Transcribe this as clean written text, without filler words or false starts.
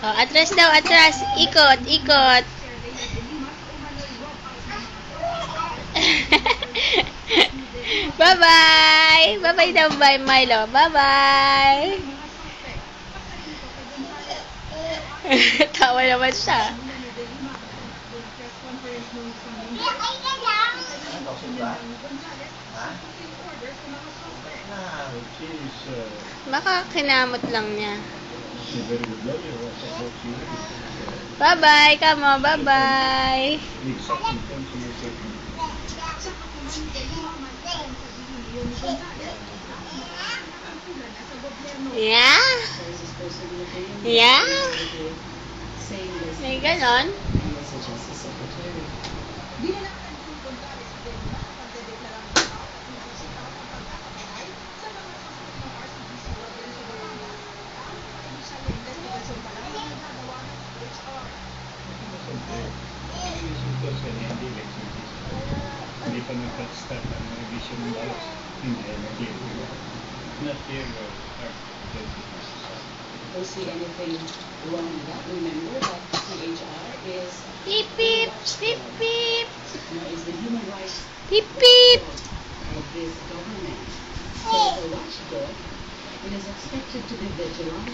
Oh, atras daw, atras. Ikot, ikot. Bye-bye. Bye-bye daw, bye, Milo. Bye-bye. Tawa naman siya. Baka kinamot lang niya. Bye-bye, kamo. Bye-bye. Yeah? Yeah? May ganon? Hindi pa nag-start ang revision ng balas. Hindi, nag-clear. Not clear or start. Don't see anything wrong with that. Remember that CHR is Beep, beep. Beep, beep. is the human rights Beep, beep. of this government. So the watchdog is expected to be vigilant.